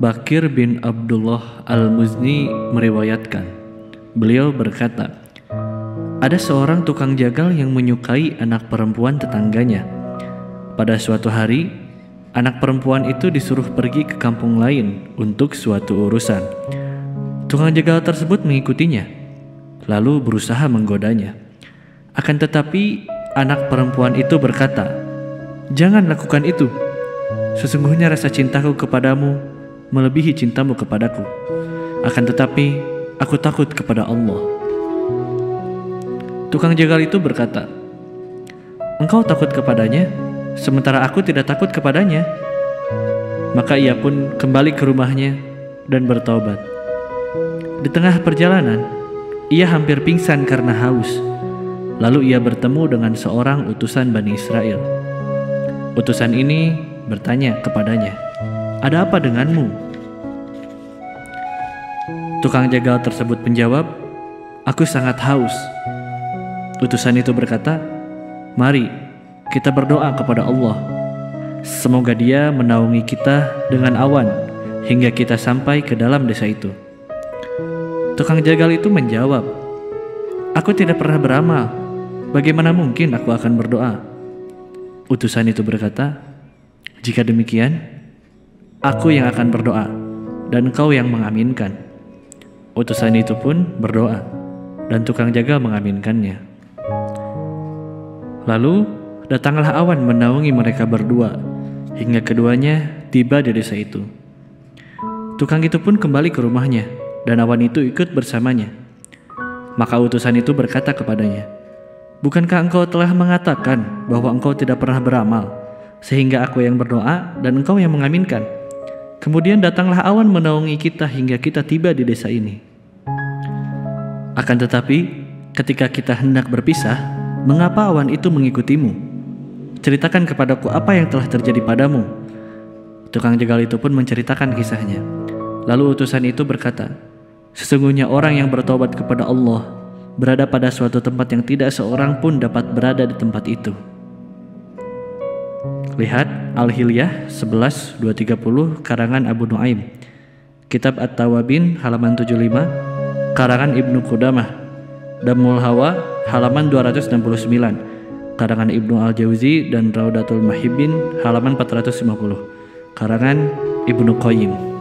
Bakir bin Abdullah Al-Muzni meriwayatkan, beliau berkata, ada seorang tukang jagal yang menyukai anak perempuan tetangganya. Pada suatu hari, anak perempuan itu disuruh pergi ke kampung lain untuk suatu urusan. Tukang jagal tersebut mengikutinya, lalu berusaha menggodanya. Akan tetapi, anak perempuan itu berkata, "Jangan lakukan itu. Sesungguhnya rasa cintaku kepadamu melebihi cintamu kepadaku. Akan tetapi, aku takut kepada Allah." Tukang jagal itu berkata, "Engkau takut kepadanya, sementara aku tidak takut kepadanya." Maka ia pun kembali ke rumahnya dan bertaubat. Di tengah perjalanan, ia hampir pingsan karena haus. Lalu ia bertemu dengan seorang utusan Bani Israel. Utusan ini bertanya kepadanya, "Ada apa denganmu?" Tukang jagal tersebut menjawab, "Aku sangat haus." Utusan itu berkata, "Mari kita berdoa kepada Allah. Semoga Dia menaungi kita dengan awan hingga kita sampai ke dalam desa itu." Tukang jagal itu menjawab, "Aku tidak pernah beramal. Bagaimana mungkin aku akan berdoa?" Utusan itu berkata, "Jika demikian, aku yang akan berdoa dan engkau yang mengaminkan." Utusan itu pun berdoa dan tukang jagal mengaminkannya. Lalu datanglah awan menaungi mereka berdua hingga keduanya tiba di desa itu. Tukang itu pun kembali ke rumahnya dan awan itu ikut bersamanya. Maka utusan itu berkata kepadanya, "Bukankah engkau telah mengatakan bahwa engkau tidak pernah beramal, sehingga aku yang berdoa dan engkau yang mengaminkan? Kemudian datanglah awan menaungi kita hingga kita tiba di desa ini. Akan tetapi, ketika kita hendak berpisah, mengapa awan itu mengikutimu? Ceritakan kepadaku apa yang telah terjadi padamu." Tukang jagal itu pun menceritakan kisahnya. Lalu utusan itu berkata, "Sesungguhnya orang yang bertobat kepada Allah berada pada suatu tempat yang tidak seorang pun dapat berada di tempat itu." Lihat Al-Hilyah 11-230 karangan Abu Nuaim, Kitab At-Tawabin halaman 75 karangan Ibnu Qudamah, Damul Hawa halaman 269 karangan Ibnu Al-Jauzi, dan Raudatul Mahibin halaman 450 karangan Ibnu Qayyim.